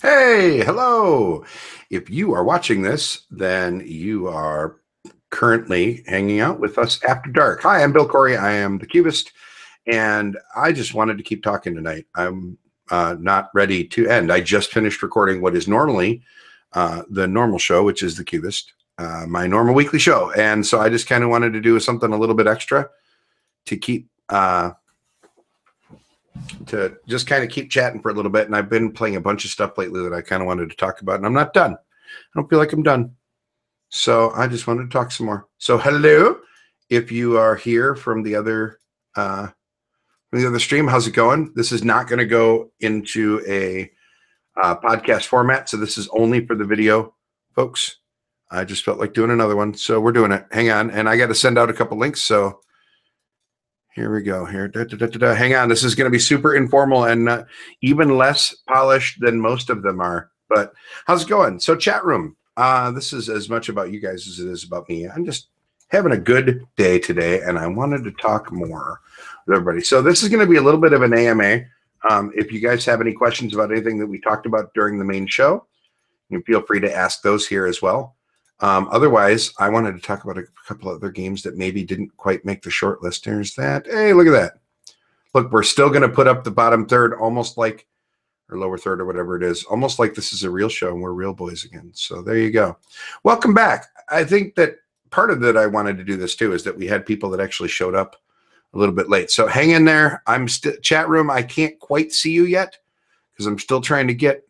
Hey, hello. If you are watching this, then you are currently hanging out with us after dark. Hi, I'm Bill Corey. I am the Cubist, and I just wanted to keep talking tonight. I'm not ready to end. I just finished recording what is normally the normal show, which is the Cubist, my normal weekly show. And so I just kind of wanted to do something a little bit extra to keep to just kind of keep chatting for a little bit. And I've been playing a bunch of stuff lately that I kind of wanted to talk about, and I'm not done. I don't feel like I'm done. So I just wanted to talk some more. So hello, if you are here from the other stream, how's it going? This is not going to go into a podcast format, so this is only for the video folks. I just felt like doing another one, so we're doing it. Hang on, and I got to send out a couple links. So here we go. Here, hang on. This is going to be super informal and even less polished than most of them are. But how's it going? So chat room. This is as much about you guys as it is about me. I'm just having a good day today, and I wanted to talk more with everybody. So this is going to be a little bit of an AMA. If you guys have any questions about anything that we talked about during the main show, you feel free to ask those here as well. Otherwise, I wanted to talk about a couple other games that maybe didn't quite make the short list. There's that. Hey, look at that. Look, we're still going to put up the bottom third, almost like, or lower third or whatever it is, almost like this is a real show and we're real boys again. So there you go. Welcome back. I think that part of that I wanted to do this too is that we had people that actually showed up a little bit late. So hang in there. I'm still chat room. I can't quite see you yet because I'm still trying to get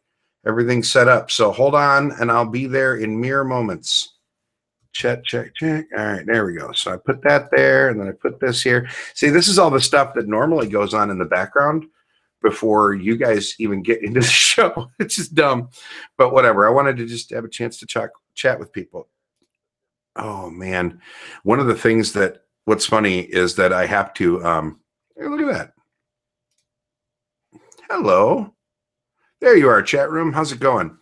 everything set up. So hold on, and I'll be there in mere moments. Check. All right, there we go. So I put that there, and then I put this here. See, this is all the stuff that normally goes on in the background before you guys even get into the show. It's just dumb, but whatever. I wanted to just have a chance to chat with people. Oh, man. One of the things that what's funny is that I have to hey, look at that. Hello. There you are, chat room. How's it going?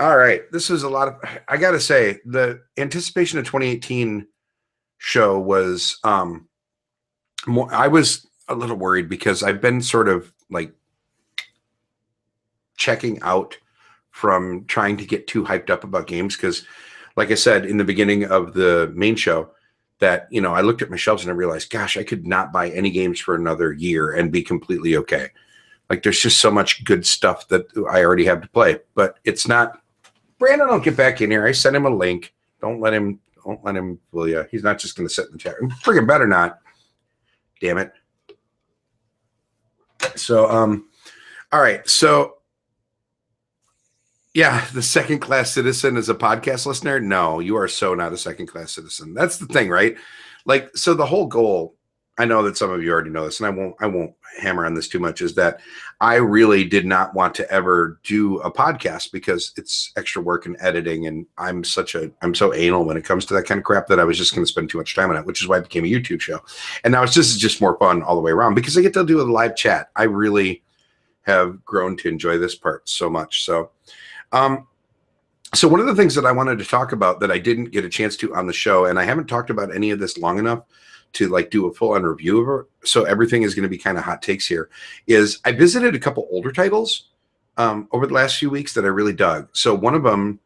All right. This is a lot of, I got to say, the anticipation of 2018 show was more, I was a little worried because I've been sort of like checking out from trying to get too hyped up about games because, like I said in the beginning of the main show, that, you know, I looked at my shelves and I realized, gosh, I could not buy any games for another year and be completely okay. Like there's just so much good stuff that I already have to play, but it's not. Brandon, don't get back in here. I sent him a link. Don't let him fool you. He's not just going to sit in the chat room. Friggin' better not. Damn it. So, all right. So, yeah, the second class citizen is a podcast listener. No, you are so not a second class citizen. That's the thing, right? Like, so the whole goal, I know that some of you already know this, and I won't hammer on this too much, is that I really did not want to ever do a podcast because it's extra work and editing, and I'm so anal when it comes to that kind of crap that I was just going to spend too much time on it, which is why it became a YouTube show. And now it's just more fun all the way around because I get to do a live chat. I really have grown to enjoy this part so much. So, so one of the things that I wanted to talk about that I didn't get a chance to on the show, and I haven't talked about any of this long enough to like do a full on review of it, so everything is going to be kind of hot takes here, is I visited a couple older titles over the last few weeks that I really dug. So one of them,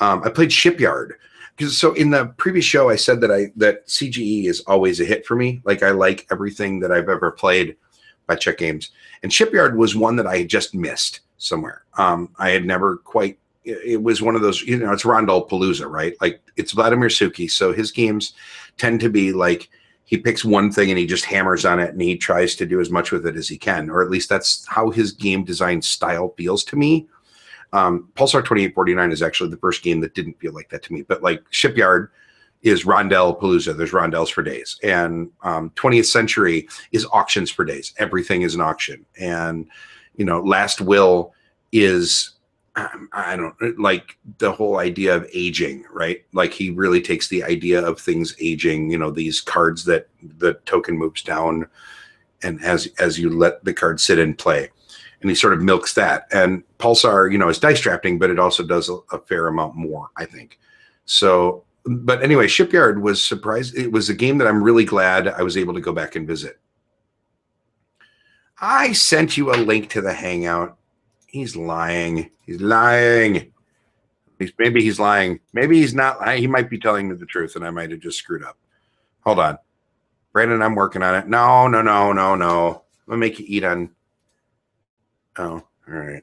I played Shipyard. So in the previous show, I said that CGE is always a hit for me. Like I like everything that I've ever played by Czech Games. And Shipyard was one that I had just missed somewhere. I had never quite, it was one of those, you know, it's Rondel Palooza, right? Like it's Vladimir Suki. So his games tend to be like, he picks one thing and he just hammers on it and he tries to do as much with it as he can, or at least that's how his game design style feels to me. Pulsar 2849 is actually the first game that didn't feel like that to me, but like Shipyard is Rondel Palooza. There's rondels for days. And 20th Century is auctions for days. Everything is an auction. And, you know, Last Will is, I don't like the whole idea of aging, right? Like he really takes the idea of things aging, you know, these cards that the token moves down and as you let the card sit and play, and he sort of milks that. And Pulsar, you know, is dice drafting, but it also does a fair amount more, I think. So, but anyway, Shipyard was surprised. It was a game that I'm really glad I was able to go back and visit. I sent you a link to the Hangout. He's lying. He's lying. Maybe he's lying. Maybe he's not. He might be telling me the truth, and I might have just screwed up. Hold on. Brandon, I'm working on it. No. I'm going to make you eat on. Oh, all right.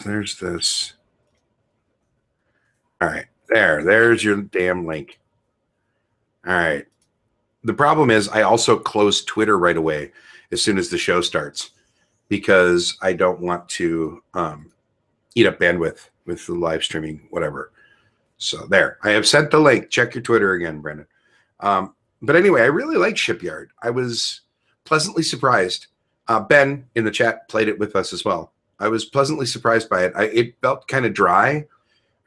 There's this. All right. There's your damn link. All right. The problem is I also close Twitter right away as soon as the show starts because I don't want to eat up bandwidth with the live streaming, whatever. So there. I have sent the link. Check your Twitter again, Brendan. But anyway, I really like Shipyard. I was pleasantly surprised. Ben in the chat played it with us as well. I was pleasantly surprised by it. It felt kind of dry,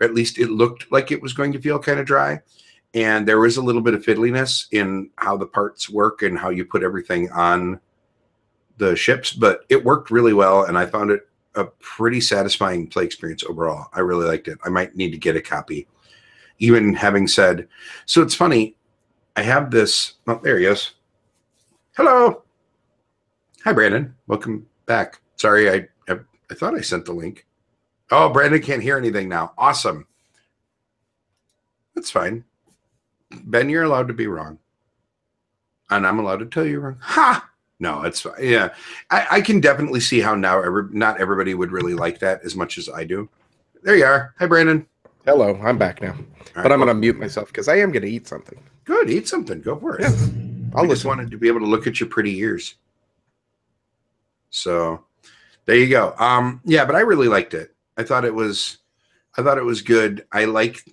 or at least it looked like it was going to feel kind of dry. And there was a little bit of fiddliness in how the parts work and how you put everything on the ships, but it worked really well. And I found it a pretty satisfying play experience overall. I really liked it. I might need to get a copy. Even having said, so it's funny, I have this, oh, there he is. Hello. Hi, Brandon. Welcome back. Sorry, I thought I sent the link. Oh, Brandon can't hear anything now. Awesome. That's fine. Ben, you're allowed to be wrong. And I'm allowed to tell you wrong. Ha! No, it's fine. Yeah. I can definitely see how now not everybody would really like that as much as I do. There you are. Hi, Brandon. Hello, I'm back now. But I'm going to mute myself because I am going to eat something. Good, eat something. Go for it. Yeah. I just wanted to be able to look at your pretty ears. So there you go. Yeah, but I really liked it. I thought it was good. I like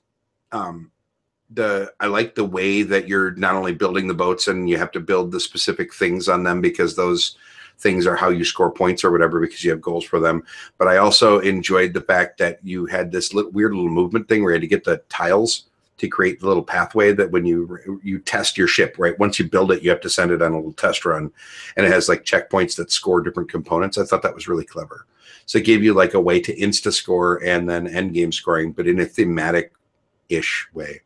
the way that you're not only building the boats and you have to build the specific things on them because those things are how you score points or whatever because you have goals for them. But I also enjoyed the fact that you had this weird little movement thing where you had to get the tiles to create the little pathway that when you test your ship, right? Once you build it, you have to send it on a little test run, and it has like checkpoints that score different components. I thought that was really clever. So it gave you like a way to insta score and then end game scoring, but in a thematic-ish way.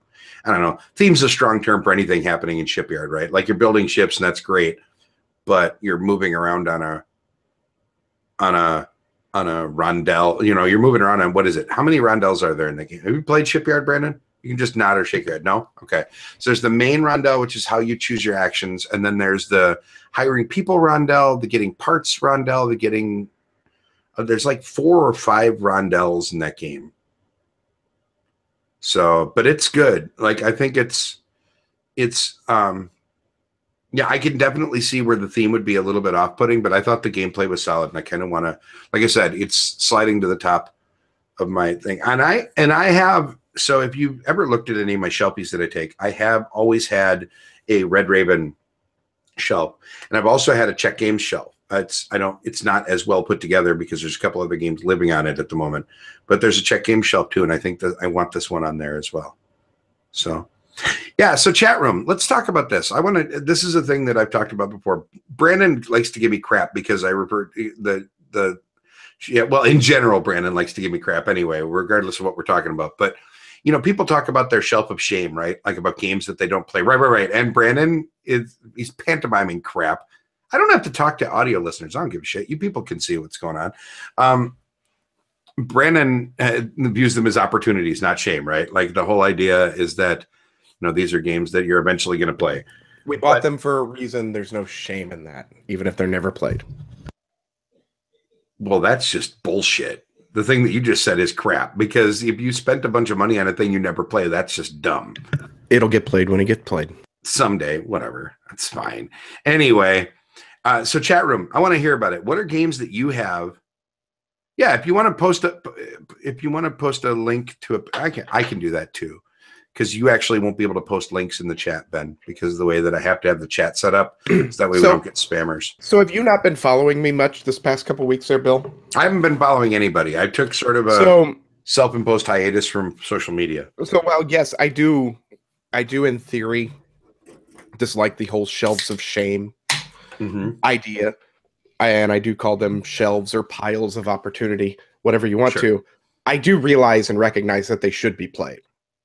I don't know. Theme's a strong term for anything happening in Shipyard, right? Like you're building ships and that's great, but you're moving around on a rondel. You know, you're moving around on, what is it? How many rondels are there in the game? Have you played Shipyard, Brandon? You can just nod or shake your head. No? Okay. So there's the main rondel, which is how you choose your actions. And then there's the hiring people rondel, the getting parts rondel, the getting, there's like 4 or 5 rondels in that game. So, but it's good. Like, I think yeah, I can definitely see where the theme would be a little bit off-putting, but I thought the gameplay was solid, and I kind of want to, like I said, it's sliding to the top of my thing. And I have, so if you've ever looked at any of my shelfies that I take, I have always had a Red Raven shelf, and I've also had a Check Games shelf. It's not as well put together because there's a couple other games living on it at the moment, but there's a Check Games shelf too, and I think that I want this one on there as well. So, yeah. So chat room, let's talk about this. This is a thing that I've talked about before. Brandon likes to give me crap because I refer well, in general, Brandon likes to give me crap anyway, regardless of what we're talking about. But you know, people talk about their shelf of shame, right? Like about games that they don't play. Right. And Brandon he's pantomiming crap. I don't have to talk to audio listeners. I don't give a shit. You people can see what's going on. Brandon views them as opportunities, not shame, right? Like the whole idea is that, you know, these are games that you're eventually going to play. We bought them for a reason. There's no shame in that, even if they're never played. Well, that's just bullshit. The thing that you just said is crap, because if you spent a bunch of money on a thing you never play, that's just dumb. It'll get played when it gets played. Someday, whatever. That's fine. Anyway, so chat room, I want to hear about it. What are games that you have? Yeah, if you want to post a link to it, I can do that too, because you actually won't be able to post links in the chat, Ben, because of the way that I have to have the chat set up, so that way we don't get spammers. So have you not been following me much this past couple weeks there, Bill? I haven't been following anybody. I took sort of a self-imposed hiatus from social media. So, well, yes, I do in theory dislike the whole shelves of shame idea. And I do call them shelves or piles of opportunity, whatever you want to. I do realize and recognize that they should be played.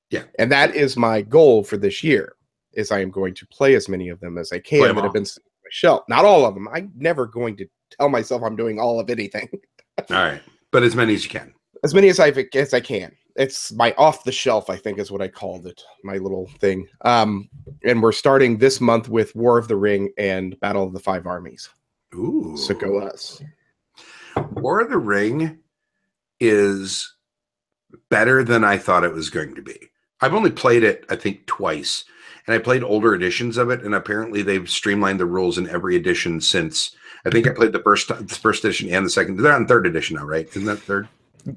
Yeah. And that is my goal for this year, is I am going to play as many of them as I can that have been sitting on my shelf. Not all of them. I'm never going to tell myself I'm doing all of anything. All right. But as many as you can. As many as I can. It's my off the shelf, I think, is what I called it. My little thing. And we're starting this month with War of the Ring and Battle of the Five Armies. Ooh. So go us. War of the Ring is better than I thought it was going to be. I've only played it, I think, twice. And I played older editions of it, and apparently they've streamlined the rules in every edition since. I think I played the first edition and the second. They're on third edition now, right? Isn't that third?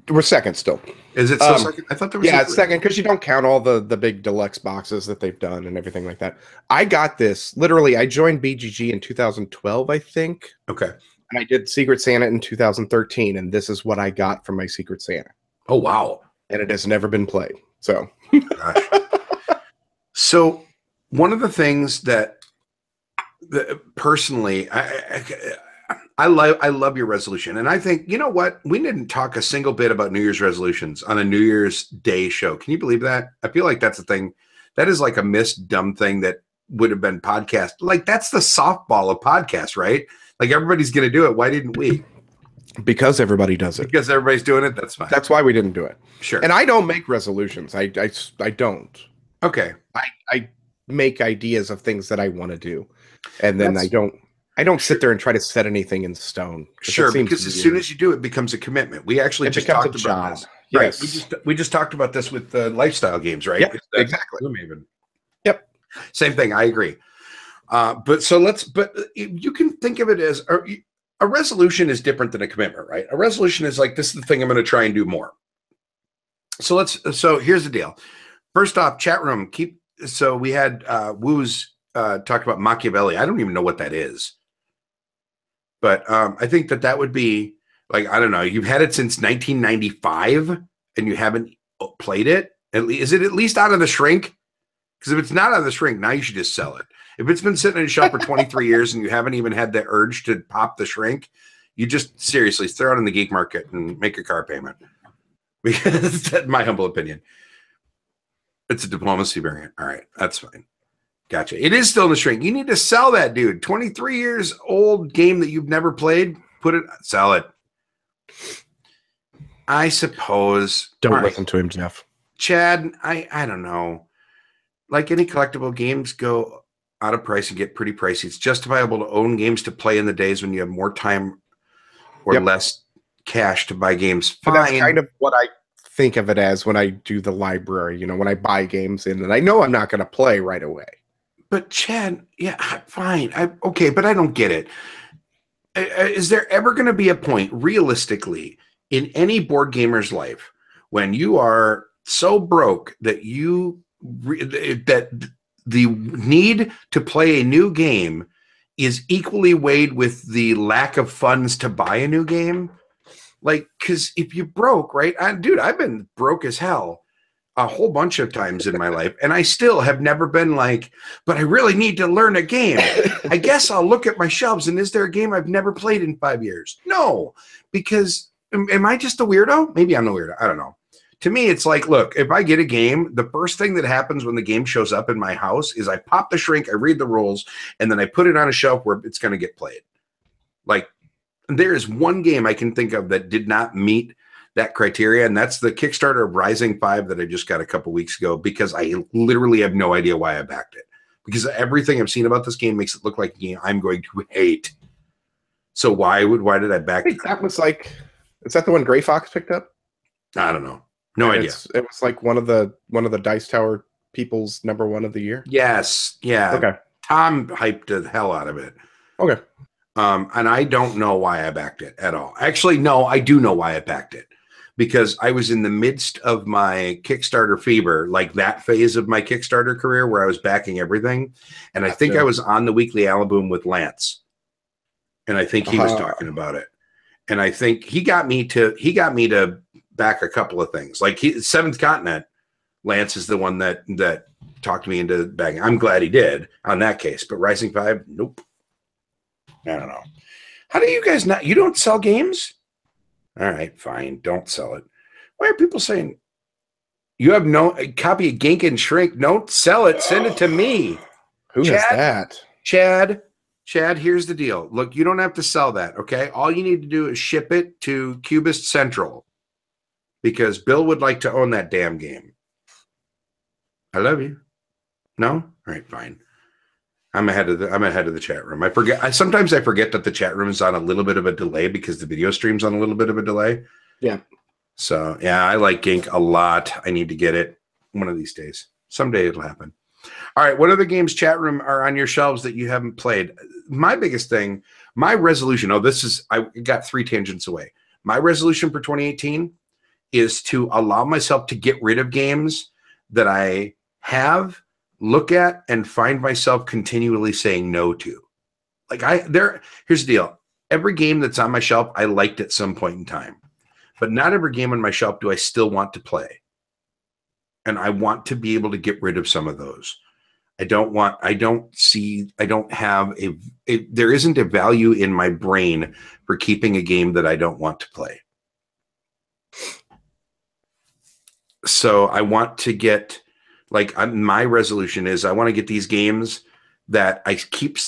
We're second still. Is it still second? I thought there was. Yeah, it's second because you don't count all the big deluxe boxes that they've done and everything like that. I got this literally. I joined BGG in 2012, I think. Okay. And I did Secret Santa in 2013, and this is what I got from my Secret Santa. Oh wow! And it has never been played. So. Gosh. So one of the things that personally, I love your resolution. And I think, you know what? We didn't talk a single bit about New Year's resolutions on a New Year's Day show. Can you believe that? I feel like that's a thing. That is like a missed dumb thing that would have been podcast. Like that's the softball of podcasts, right? Like everybody's going to do it. Why didn't we? Because everybody does it. Because everybody's doing it. That's fine. That's why we didn't do it. Sure. And I don't make resolutions. I don't. Okay. I make ideas of things that I want to do. And then I don't sit there and try to set anything in stone. Sure, because as soon as you do, it becomes a commitment. We actually just talked about this. Yes. Right. We just talked about this with the lifestyle games, right? Yep, exactly. Yep. Same thing. I agree. But you can think of it as a resolution is different than a commitment, right? A resolution is like, this is the thing I'm going to try and do more. So here's the deal. First off, chat room. So we had Woo's talk about Machiavelli. I don't even know what that is. But I think that would be like, I don't know, you've had it since 1995 and you haven't played it. Is it at least out of the shrink? Because if it's not out of the shrink, now you should just sell it. If it's been sitting in a shop for 23 years and you haven't even had the urge to pop the shrink, you just seriously throw it in the geek market and make a car payment. Because that's my humble opinion. It's a diplomacy variant. All right, that's fine. Gotcha. It is still in the shrink. You need to sell that, dude. 23 years old game that you've never played. Sell it. I suppose. Don't listen to him, Jeff. Chad, I don't know. Like any collectible games go out of price and get pretty pricey. It's justifiable to own games to play in the days when you have more time or less cash to buy games. Fine. But that's kind of what I think of it as when I do the library, when I buy games in and I know I'm not going to play right away. But Chad, yeah, fine. Okay, but I don't get it. Is there ever going to be a point, realistically, in any board gamer's life when you are so broke that that the need to play a new game is equally weighed with the lack of funds to buy a new game? Like, because if you broke, right? Dude, I've been broke as hell a whole bunch of times in my life, and I still have never been like, but I really need to learn a game. I guess I'll look at my shelves, and is there a game I've never played in 5 years? No, because am I just a weirdo? Maybe I'm the weirdo. I don't know. To me, it's like, look, if I get a game, the first thing that happens when the game shows up in my house is I pop the shrink, I read the rules, and then I put it on a shelf where it's going to get played. Like, there is one game I can think of that did not meet that criteria, and that's the Kickstarter of Rising 5 that I just got a couple weeks ago, because I literally have no idea why I backed it. Because everything I've seen about this game makes it look like a game I'm going to hate. So why did I back it? That was like, is that the one Gray Fox picked up? I don't know. No idea. It was like one of the Dice Tower people's #1 of the year. Yes. Yeah. Okay. Tom hyped the hell out of it. Okay. And I don't know why I backed it at all. Actually, no, I do know why I backed it. Because I was in the midst of my Kickstarter fever, like that phase of my Kickstarter career where I was backing everything. And I think I was on the Weekly Alaboom with Lance. And I think he was talking about it. And I think he got me to back a couple of things. Like Seventh Continent, Lance is the one that talked me into backing. I'm glad he did on that case. But Rising 5, nope. I don't know. How do you guys not? You don't sell games? All right, fine. Don't sell it. Why are people saying you have a copy of Gink and Shrink? Don't sell it. Send it to me. Who has that? Chad, Chad, here's the deal. Look, you don't have to sell that, okay? All you need to do is ship it to Cubist Central because Bill would like to own that damn game. I love you. No? All right, fine. I'm ahead of the chat room. Sometimes I forget that the chat room is on a little bit of a delay because the video stream's on a little bit of a delay. Yeah. So, yeah, I like Gink a lot. I need to get it one of these days. Someday it'll happen. All right, what other games, chat room, are on your shelves that you haven't played? My biggest thing, my resolution, I got 3 tangents away. My resolution for 2018 is to allow myself to get rid of games that I have, look at, and find myself continually saying no to. Like here's the deal. Every game that's on my shelf, I liked at some point in time. But not every game on my shelf do I still want to play. And I want to be able to get rid of some of those. There isn't a value in my brain for keeping a game that I don't want to play. So I want to get, my resolution is I want to get these games that I keep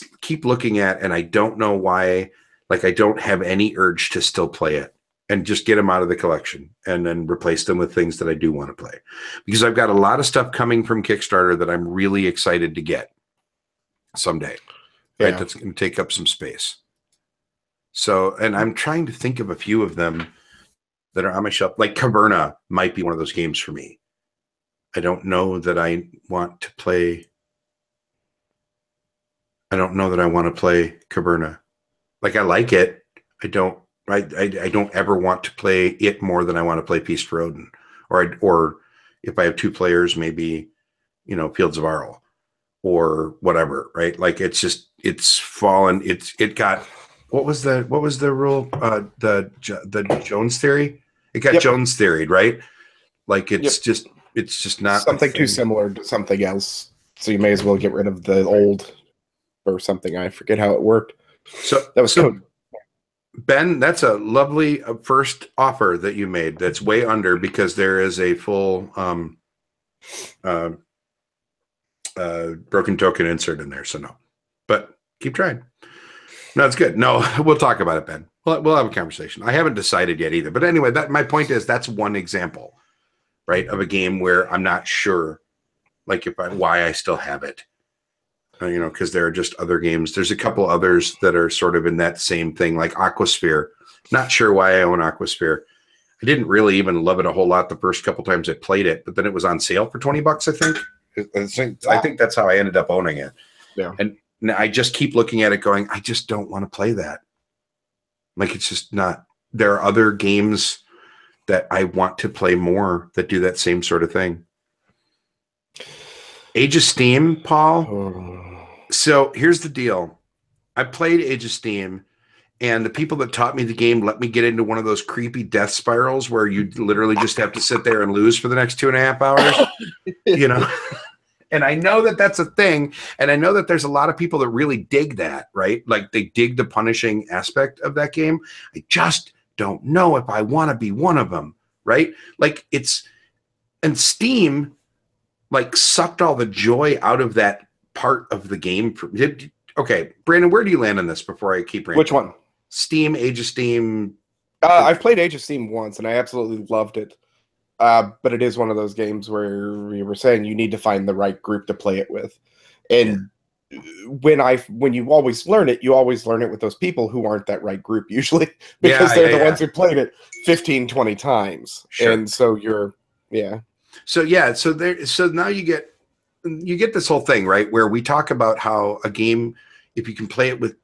looking at and I don't know why, I don't have any urge to still play it. And just get them out of the collection and then replace them with things that I do want to play. Because I've got a lot of stuff coming from Kickstarter that I'm really excited to get someday. Yeah. Right? That's going to take up some space. So, and I'm trying to think of a few of them that are on my shelf. Like Caverna might be one of those games for me. I don't know that I want to play. I don't know that I want to play Caverna. I like it. I don't ever want to play it more than I want to play Feast for Odin, or if I have 2 players, maybe, Fields of Arle or whatever, right? It's fallen. It got, what was the rule? The Jones theory. It got Jones theoried, right? It's just not something too similar to something else. So you may as well get rid of the old or something. I forget how it worked. So that was code. Ben, that's a lovely first offer that you made. That's way under because there is a full broken token insert in there. So no, but keep trying. No, it's good. No, we'll talk about it, Ben. We'll have a conversation. I haven't decided yet either. But anyway, my point is that's one example, right, of a game where I'm not sure, why I still have it. Because there are just other games. There's a couple others that are sort of in that same thing, like Aquasphere. Not sure why I own Aquasphere. I didn't really even love it a whole lot the first couple times I played it, but then it was on sale for $20, I think. I think that's how I ended up owning it. Yeah. And I just keep looking at it going, I just don't want to play that. It's just not. There are other games that I want to play more that do that same sort of thing. Age of Steam, Paul. So here's the deal. I played Age of Steam, and the people that taught me the game let me get into one of those creepy death spirals where you literally just have to sit there and lose for the next 2.5 hours, And I know that that's a thing, and I know that there's a lot of people that really dig that, right? They dig the punishing aspect of that game. I just don't know if I want to be one of them, right? And Steam sucked all the joy out of that part of the game. Okay, Brandon, where do you land on this before I keep ranting? Which one? Steam, Age of Steam. I've played Age of Steam once, and I absolutely loved it. But it is one of those games where we were saying you need to find the right group to play it with. And when you always learn it with those people who aren't that right group usually, because they're the ones who played it 15, 20 times. Sure. And so So now you get this whole thing, right, where we talk about how a game, if you can play it with,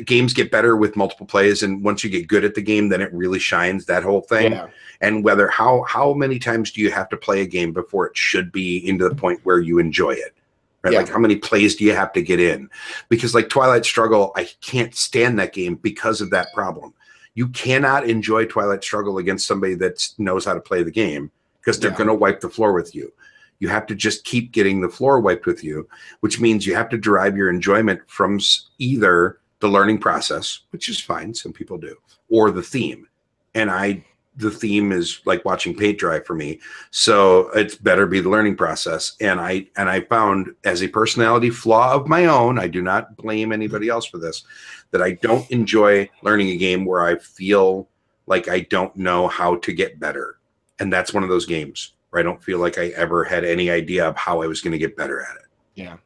games get better with multiple plays, and once you get good at the game, then it really shines, that whole thing. Yeah. And how many times do you have to play a game before it should be into the point where you enjoy it, right? Yeah. How many plays do you have to get in? Because Twilight Struggle, I can't stand that game because of that problem. You cannot enjoy Twilight Struggle against somebody that knows how to play the game, because they're going to wipe the floor with you. You have to just keep getting the floor wiped with you, which means you have to derive your enjoyment from either the learning process, which is fine, some people do, or the theme. And I the theme is like watching paint dry for me. So it's better be the learning process. And I found, as a personality flaw of my own, I do not blame anybody else for this, that I don't enjoy learning a game where I feel like I don't know how to get better. And that's one of those games where I don't feel like I ever had any idea of how I was going to get better at it. Yeah.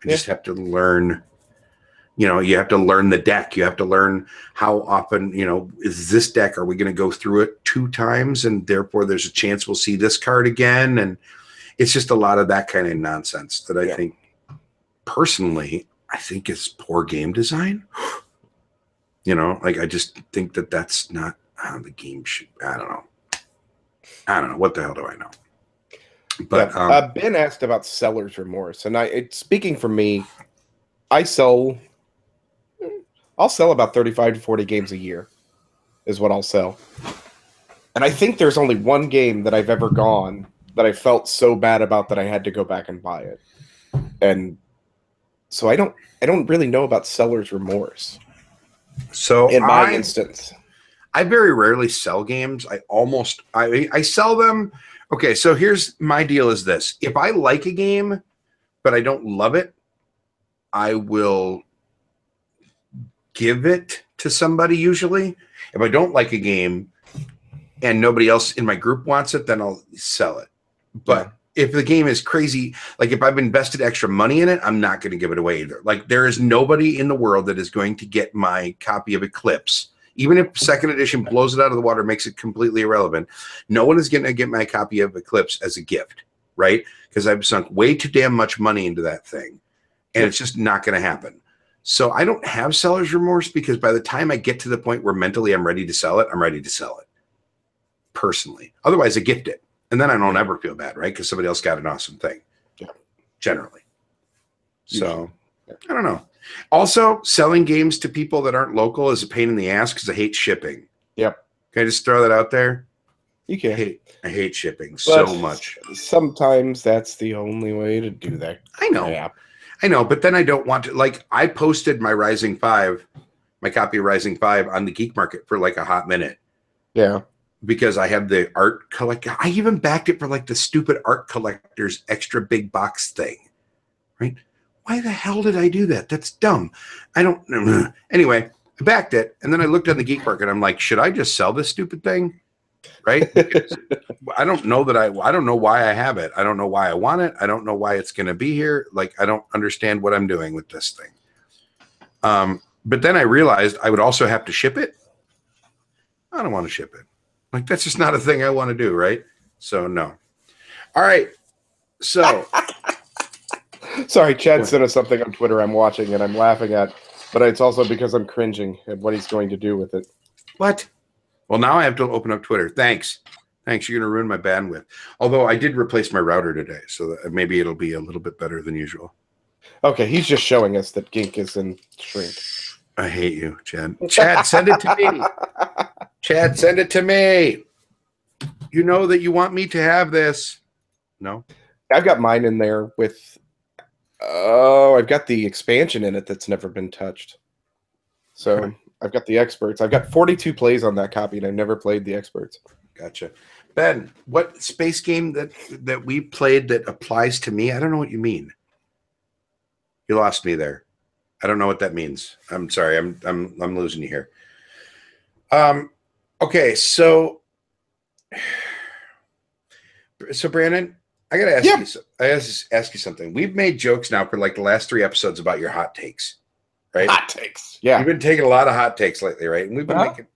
I just have to learn. You know, you have to learn the deck. You have to learn how often, you know, is this deck, are we going to go through it 2 times? And therefore there's a chance we'll see this card again. And it's just a lot of that kind of nonsense that I think, personally, I think is poor game design. You know, like, I just think that that's not how the game should, I don't know. What the hell do I know? But Ben asked about seller's remorse. And speaking for me, I'll sell about 35 to 40 games a year is what I'll sell. And I think there's only one game that I've ever gone that I felt so bad about that I had to go back and buy it. And so I don't really know about seller's remorse. So in my instance, I very rarely sell games. I sell them. Okay, so here's my deal is this. If I like a game, but I don't love it, I will give it to somebody usually. If I don't like a game and nobody else in my group wants it, then I'll sell it. But if the game is crazy, like if I've invested extra money in it, I'm not going to give it away either. Like, there is nobody in the world that is going to get my copy of Eclipse. Even if second edition blows it out of the water, makes it completely irrelevant. No one is going to get my copy of Eclipse as a gift, right? Because I've sunk way too damn much money into that thing. And it's just not going to happen. So I don't have seller's remorse, because by the time I get to the point where mentally I'm ready to sell it, I'm ready to sell it. Personally. Otherwise, I gift it. And then I don't ever feel bad, right? Because somebody else got an awesome thing. Yeah. Generally. So, I don't know. Also, selling games to people that aren't local is a pain in the ass because I hate shipping. Yep. Can I just throw that out there? You can. I hate shipping so much. Sometimes that's the only way to do that. I know. Yeah. I know, but then I don't want to, like, I posted my Rising 5, my copy of Rising 5 on the Geek Market for like a hot minute. Yeah. Because I have the art collector. I even backed it for like the stupid art collector's extra big box thing. Right? Why the hell did I do that? That's dumb. I don't know. Anyway, I backed it, and then I looked on the Geek Market. I'm like, should I just sell this stupid thing? Right? I don't know that I don't know why I have it. I don't know why I want it. I don't know why it's going to be here. Like, I don't understand what I'm doing with this thing. But then I realized I would also have to ship it. I don't want to ship it. Like, that's just not a thing I want to do, right? So, no. All right. So. Sorry, Chad sent us something on Twitter I'm watching and I'm laughing at, but it's also because I'm cringing at what he's going to do with it. What? Well, now I have to open up Twitter. Thanks. You're going to ruin my bandwidth. Although I did replace my router today, so that maybe it'll be a little bit better than usual. Okay, he's just showing us that Gink is in shrink. I hate you, Chad. Chad, send it to me. Chad, send it to me. You know that you want me to have this. No? I've got mine in there with... Oh, I've got the expansion in it that's never been touched. So... Okay. I've got the experts. I've got 42 plays on that copy, and I've never played the experts. Gotcha. Ben, what space game that we played that applies to me? I don't know what you mean. You lost me there. I don't know what that means. I'm sorry. I'm losing you here. Okay, so Brandon, I gotta ask you. I gotta ask you something. We've made jokes now for like the last 3 episodes about your hot takes. Right? Hot takes. Yeah. You've been taking a lot of hot takes lately, right? And we've been making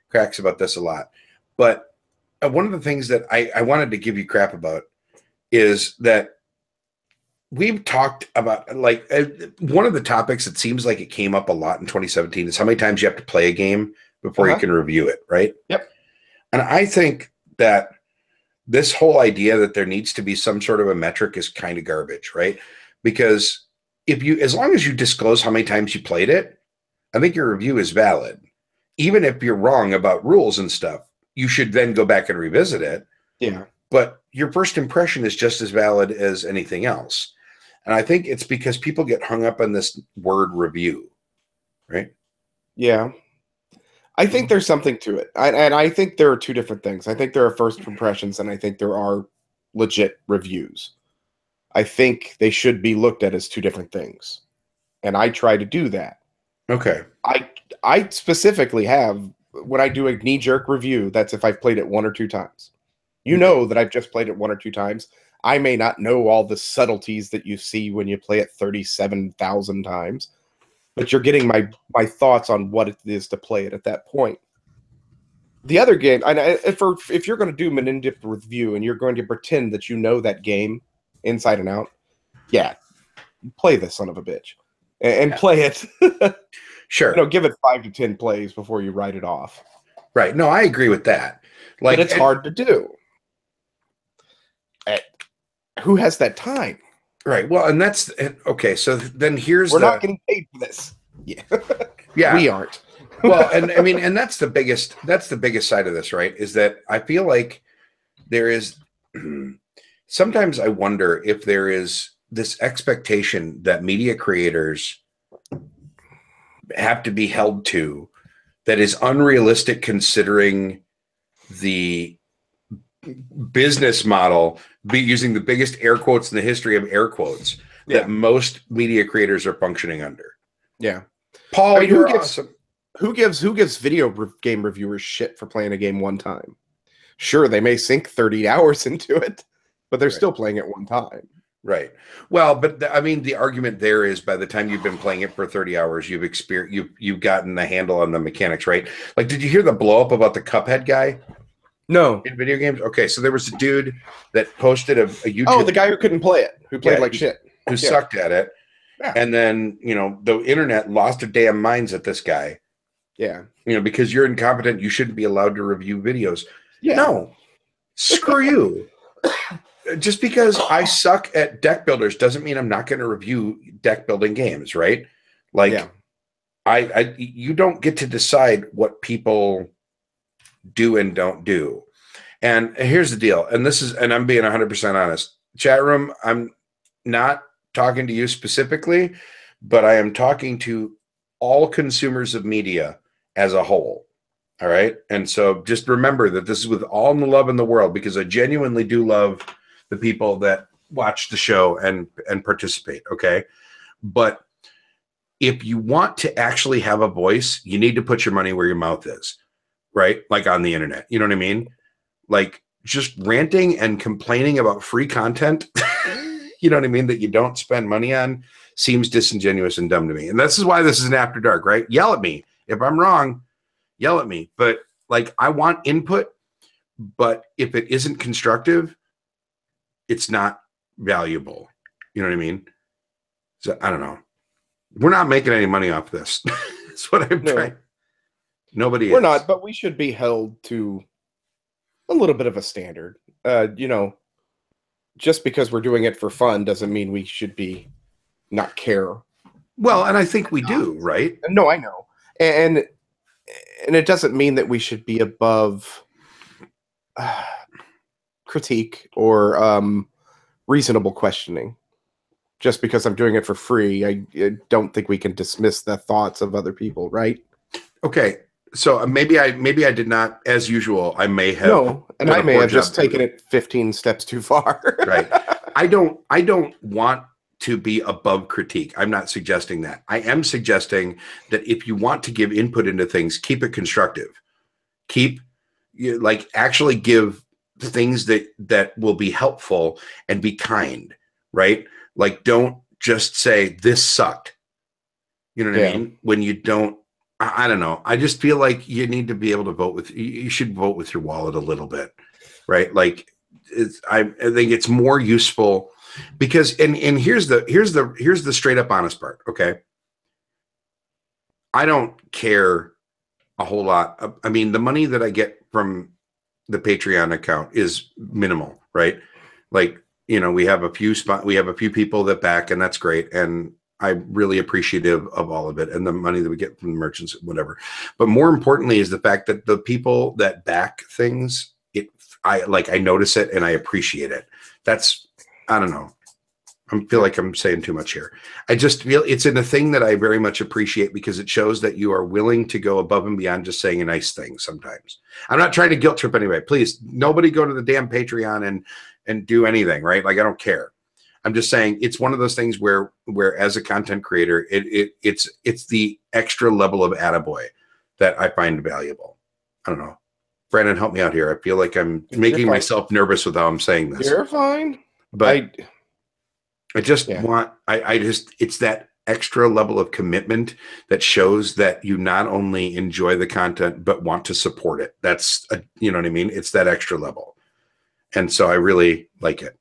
cracks about this a lot. But one of the things that I wanted to give you crap about is that we've talked about, like, one of the topics that seems like it came up a lot in 2017 is how many times you have to play a game before you can review it, right? Yep. And I think that this whole idea that there needs to be some sort of a metric is kind of garbage, right? Because as long as you disclose how many times you played it, I think your review is valid. Even if you're wrong about rules and stuff, you should then go back and revisit it. Yeah. But your first impression is just as valid as anything else. And I think it's because people get hung up on this word review, right? Yeah. I think there's something to it. And I think there are two different things. I think there are first impressions, and I think there are legit reviews. I think they should be looked at as two different things. And I try to do that. Okay. I specifically have, when I do a knee-jerk review, that's if I've played it 1 or 2 times. You know that I've just played it 1 or 2 times. I may not know all the subtleties that you see when you play it 37,000 times, but you're getting my thoughts on what it is to play it at that point. The other game, if you're going to do an in-depth review and you're going to pretend that you know that game inside and out, yeah, play this son of a bitch and play it. Sure. Give it 5 to 10 plays before you write it off. Right. No, I agree with that. But it's hard to do. Who has that time? Right. Well, and that's okay. So then we're not getting paid for this. Yeah. Yeah. We aren't. Well, and I mean, and that's the biggest side of this, right? Is that I feel like there is sometimes I wonder if there is this expectation that media creators have to be held to that is unrealistic considering the business model, be using the biggest air quotes in the history of air quotes, that most media creators are functioning under. Yeah. Paul, you're awesome. Who gives video game reviewers shit for playing a game 1 time? Sure, they may sink 30 hours into it, but they're still playing it 1 time. Right. Well, but I mean, the argument there is by the time you've been playing it for 30 hours, you've gotten the handle on the mechanics, right? Like, did you hear the blow up about the Cuphead guy? No. In video games? Okay, so there was a dude that posted a YouTube. Oh, the guy who couldn't play it, who played like shit. Who sucked at it. Yeah. And then, the internet lost their damn minds at this guy. Yeah. Because you're incompetent, you shouldn't be allowed to review videos. Yeah. No. Screw you. Just because I suck at deck builders doesn't mean I'm not going to review deck building games, right? Like, you don't get to decide what people do and don't do. And here's the deal. And I'm being 100% honest. Chat room, I'm not talking to you specifically, but I am talking to all consumers of media as a whole. All right. And so just remember that this is with all the love in the world, because I genuinely do love the people that watch the show and participate. Okay. But if you want to actually have a voice, you need to put your money where your mouth is, right? Like on the internet, you know what I mean? Like just ranting and complaining about free content, you know what I mean, that you don't spend money on, seems disingenuous and dumb to me. And this is why this is an After Dark, right? Yell at me. If I'm wrong, yell at me. But like, I want input, but if it isn't constructive, it's not valuable. You know what I mean? So I don't know. We're not making any money off this. That's what I'm trying. Nobody We're is. not, but we should be held to a little bit of a standard. Just because we're doing it for fun doesn't mean we should be not care. Well, and I think we do, right? No, I know. And it doesn't mean that we should be above critique or reasonable questioning. Just because I'm doing it for free, I don't think we can dismiss the thoughts of other people, right? Okay. So maybe I did not, as usual, I may have. No, and I may have just taken it 15 steps too far. Right. I don't want to be above critique. I'm not suggesting that. I am suggesting that if you want to give input into things, keep it constructive. Actually give things that will be helpful and be kind, right? Like, don't just say this sucked. You know what I mean? When you don't, I don't know. I just feel like you need to be able to vote you should vote with your wallet a little bit, right? Like, I think it's more useful because, and here's the straight up honest part. Okay. I don't care a whole lot. I mean, the money that I get from the Patreon account is minimal, right? Like, we have a few people that back, and that's great. And I'm really appreciative of all of it and the money that we get from the merchants, whatever. But more importantly is the fact that the people that back things, I notice it and I appreciate it. I don't know. I feel like I'm saying too much here. I just feel it's in a thing that I very much appreciate because it shows that you are willing to go above and beyond just saying a nice thing sometimes. I'm not trying to guilt trip anyway. Please, nobody go to the damn Patreon and do anything, right? Like, I don't care. I'm just saying it's one of those things where as a content creator, it's the extra level of attaboy that I find valuable. I don't know. Brandon, help me out here. I feel like I'm making myself nervous with how I'm saying this. You're fine. But I just want, it's that extra level of commitment that shows that you not only enjoy the content, but want to support it. That's, you know what I mean? It's that extra level. And so I really like it.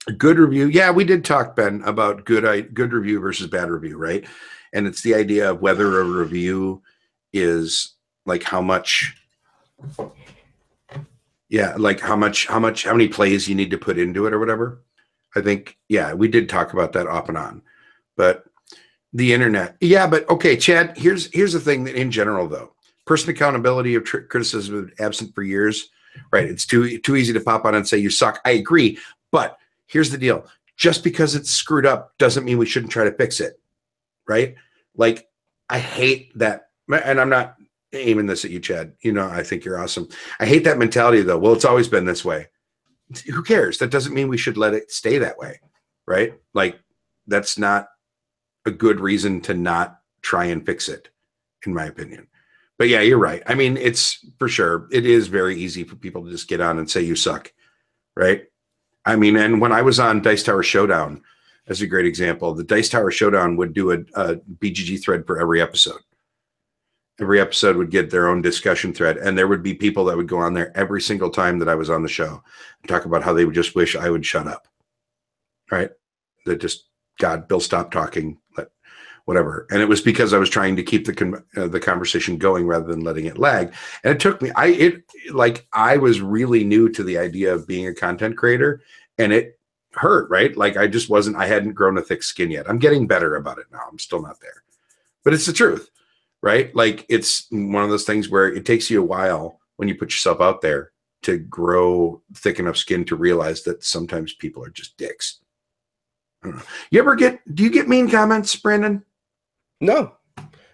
A good review. Yeah, we did talk, Ben, about good review versus bad review, right? And it's the idea of whether a review is like how much, like how many plays you need to put into it or whatever. I think, yeah, we did talk about that off and on, but the internet. Yeah, but okay, Chad, here's the thing that in general though, person accountability of criticism absent for years, right? It's too easy to pop on and say you suck. I agree, but here's the deal. Just because it's screwed up doesn't mean we shouldn't try to fix it, right? Like, I hate that, and I'm not aiming this at you, Chad. You know, I think you're awesome. I hate that mentality though. Well, it's always been this way. Who cares? That doesn't mean we should let it stay that way, right? Like, that's not a good reason to not try and fix it, in my opinion. But yeah, you're right. I mean, it's for sure, it is very easy for people to just get on and say you suck, right? I mean, and when I was on Dice Tower Showdown, as a great example, the Dice Tower Showdown would do a BGG thread for every episode. Every episode would get their own discussion thread, and there would be people that would go on there every single time that I was on the show and talk about how they would just wish I would shut up, right? That just, God, Bill, stop talking, whatever. And it was because I was trying to keep the conversation going rather than letting it lag. And it took me, I was really new to the idea of being a content creator, and it hurt, right? Like, I hadn't grown a thick skin yet. I'm getting better about it now. I'm still not there, but it's the truth. Right? Like, it's one of those things where it takes you a while when you put yourself out there to grow thick enough skin to realize that sometimes people are just dicks. I don't know. Do you get mean comments, Brandon? No.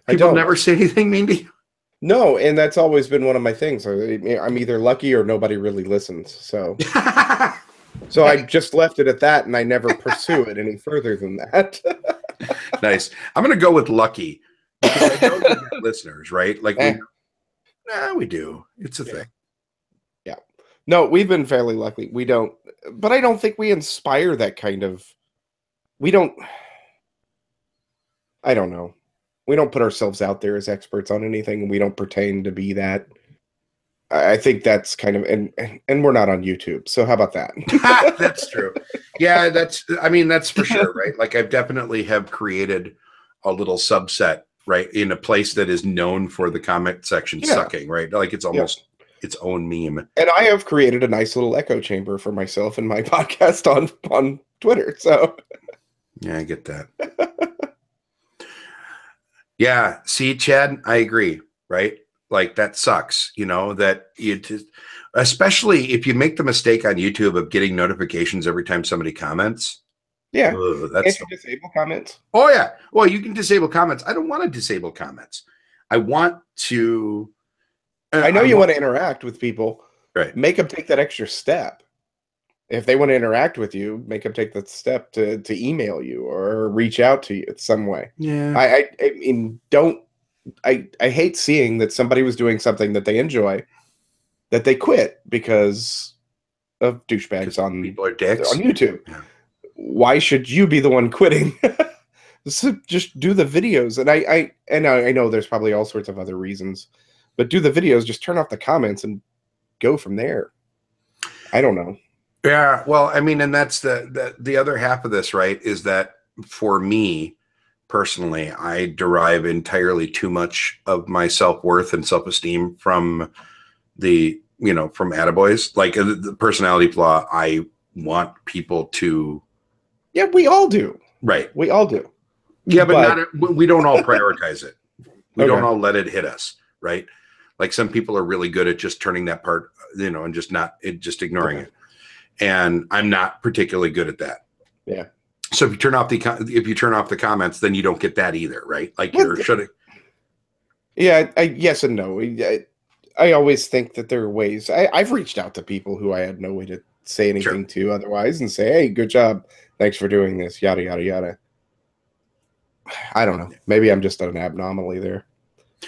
People never say anything mean to you? No, and that's always been one of my things. I'm either lucky or nobody really listens. So so I just left it at that, and I never pursue it any further than that. Nice. I'm going to go with lucky. Because I know we get listeners, right? Like, we do. It's a thing. Yeah. No, we've been fairly lucky. We don't, but I don't think we inspire that kind of, I don't know. We don't put ourselves out there as experts on anything, and we don't pretend to be that. I think that's kind of, and we're not on YouTube. So how about that? That's true. Yeah, that's for sure, right? Like, I've definitely have created a little subset, right, in a place that is known for the comment section sucking, right? Like, it's almost its own meme. And I have created a nice little echo chamber for myself and my podcast on Twitter. So yeah, I get that. Yeah, see, Chad, I agree, right? Like, that sucks, you know, that you just, especially if you make the mistake on YouTube of getting notifications every time somebody comments. Yeah. Can't you disable comments? Oh, yeah. Well, you can disable comments. I don't want to disable comments. I want to. I know you want to interact with people. Right. Make them take that extra step. If they want to interact with you, make them take that step to email you or reach out to you in some way. Yeah. I mean, I hate seeing that somebody was doing something that they enjoy, that they quit because of douchebags on people are dicks on YouTube. Yeah. Why should you be the one quitting? So just do the videos. And I know there's probably all sorts of other reasons, but do the videos, just turn off the comments and go from there. I don't know. Yeah. Well, I mean, and that's the other half of this, right? Is that for me personally, I derive entirely too much of my self-worth and self-esteem from from attaboys, like the personality flaw. I want people to. Yeah, we all do. Right. We all do. Yeah, but we don't all prioritize it. We Okay. don't all let it hit us, right? Like, some people are really good at just turning that part, and just ignoring it. And I'm not particularly good at that. Yeah. So if you turn off the comments, then you don't get that either, right? Like What you're the- shutting. Yeah, yes and no. I always think that there are ways. I've reached out to people who I had no way to say anything to otherwise and say, hey, good job. Thanks for doing this. Yada, yada, yada. I don't know. Maybe I'm just an abnormally there.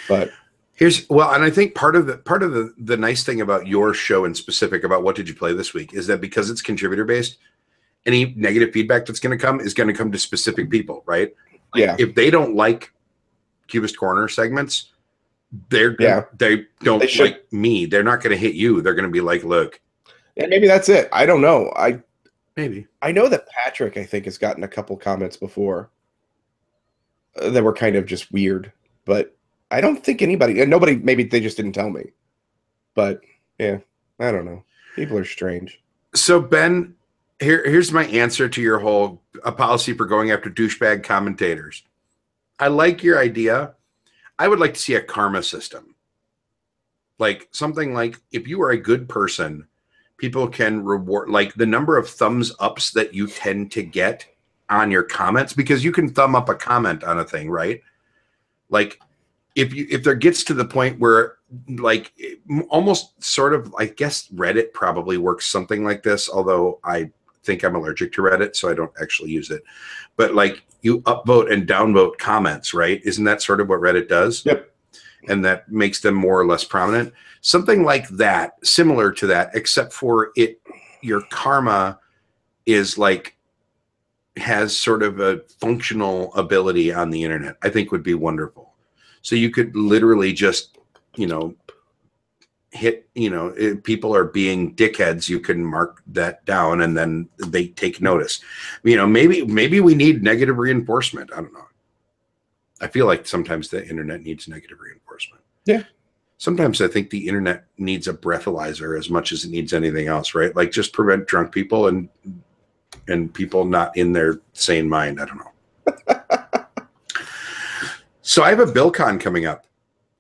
But And I think part of the nice thing about your show in specific about what did you play this week is that because it's contributor based, any negative feedback that's going to come to specific people, right? Like, yeah. if they don't like Cubist Corner segments, they don't like me. They're not going to hit you. They're going to be like, look. And maybe that's it. I don't know. I know that Patrick, I think, has gotten a couple comments before that were kind of just weird, but I don't think nobody, maybe they just didn't tell me. But yeah, I don't know. People are strange. So Ben, here's my answer to your whole policy for going after douchebag commentators. I like your idea. I would like to see a karma system. Like something like if you are a good person, people can reward like the number of thumbs ups that you tend to get on your comments, because you can thumb up a comment on a thing, right? Like if there gets to the point where like almost sort of, I guess Reddit probably works something like this, although I think I'm allergic to Reddit, so I don't actually use it. But like you upvote and downvote comments, right? Isn't that sort of what Reddit does? Yep. And that makes them more or less prominent. Something like that, similar to that, except for your karma is like has sort of a functional ability on the internet, I think would be wonderful. So you could literally just, hit, if people are being dickheads, you can mark that down and then they take notice. Maybe we need negative reinforcement. I don't know. I feel like sometimes the internet needs negative reinforcement. Yeah. Sometimes I think the internet needs a breathalyzer as much as it needs anything else, right? Like just prevent drunk people and people not in their sane mind. I don't know. So I have a BillCon coming up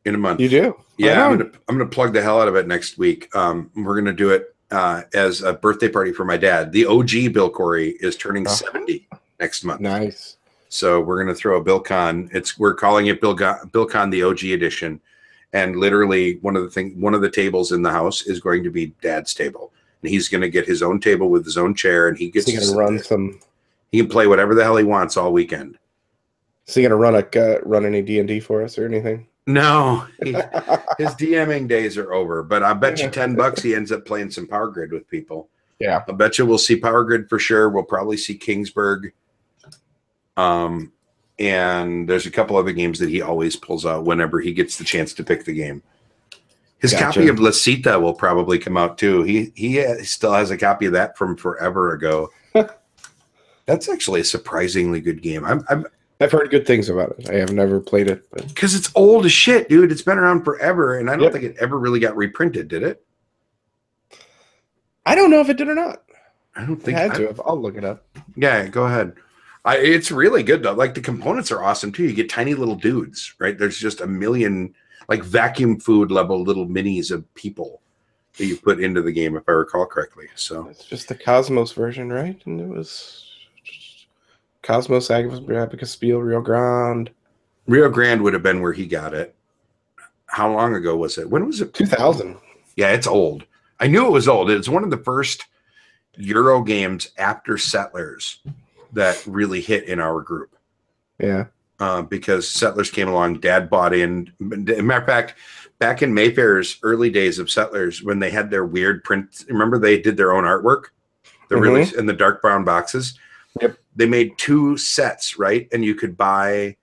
in a month. You do? Yeah, I'm gonna plug the hell out of it next week. We're gonna do it as a birthday party for my dad. The OG Bill Corey is turning 70 next month. Nice. So we're gonna throw a BillCon. We're calling it BillCon the OG edition, and literally one of the tables in the house is going to be Dad's table, and he's gonna get his own table with his own chair, and he gets to run some. He can play whatever the hell he wants all weekend. Is he gonna run any D&D for us or anything? No, his DMing days are over, but I bet you $10 he ends up playing some Power Grid with people. Yeah. I bet you we'll see Power Grid for sure. We'll probably see Kingsburg. And there's a couple other games that he always pulls out whenever he gets the chance to pick the game. His copy of La Cita will probably come out too. He still has a copy of that from forever ago. That's actually a surprisingly good game. I've heard good things about it. I have never played it. Because it's old as shit, dude. It's been around forever, and I don't think it ever really got reprinted, did it? I don't know if it did or not. I don't think it had to have. I'll look it up. Yeah, go ahead. It's really good, though. Like, the components are awesome, too. You get tiny little dudes, right? There's just a million, like, vacuum food level little minis of people that you put into the game, if I recall correctly. So it's just the Cosmos version, right? And it was Cosmos, Agassiz, Spiel, Rio Grande. Rio Grande would have been where he got it. How long ago was it? When was it? 2000. Yeah, it's old. I knew it was old. It's one of the first Euro games after Settlers that really hit in our group. Yeah. Because Settlers came along, Dad bought in. Matter of fact, back in Mayfair's early days of Settlers, when they had their weird print, remember they did their own artwork? Really in the dark brown boxes. Yep. They made 2 sets, right? And you could buy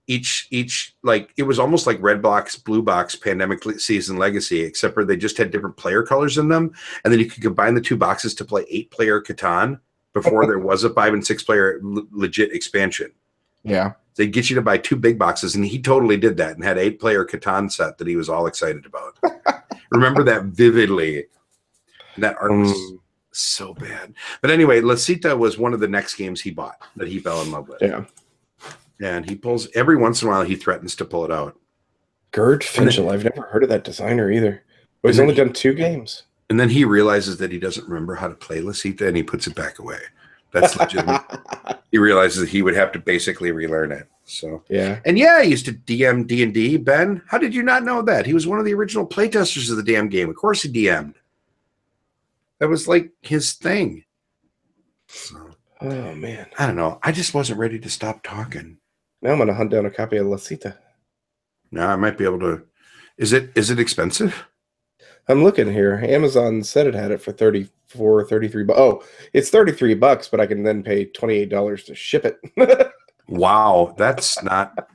each like it was almost like Red Box, Blue Box, Pandemic Season Legacy, except for they just had different player colors in them. And then you could combine the 2 boxes to play 8-player Catan before there was a 5 and 6-player legit expansion. Yeah. They'd get you to buy 2 big boxes, and he totally did that and had 8-player Catan set that he was all excited about. Remember that vividly. And that art was so bad. But anyway, La Cita was one of the next games he bought that he fell in love with. Yeah. And he pulls, every once in a while, he threatens to pull it out. Gerd Finchel. I've never heard of that designer either. But he's only done 2 games. And then he realizes that he doesn't remember how to play La Cita, and he puts it back away. That's legitimate. he realizes that he would have to basically relearn it. So Yeah. and yeah, he used to DM D&D. Ben, how did you not know that? He was one of the original playtesters of the damn game. Of course he DM'd. That was like his thing. So, Oh man. I don't know. I just wasn't ready to stop talking. Now I'm gonna hunt down a copy of La Cita. Now I might be able to. Is it expensive? I'm looking here. Amazon said it had it for 34, 33 bucks. Oh, it's $33, but I can then pay $28 to ship it. Wow, that's not.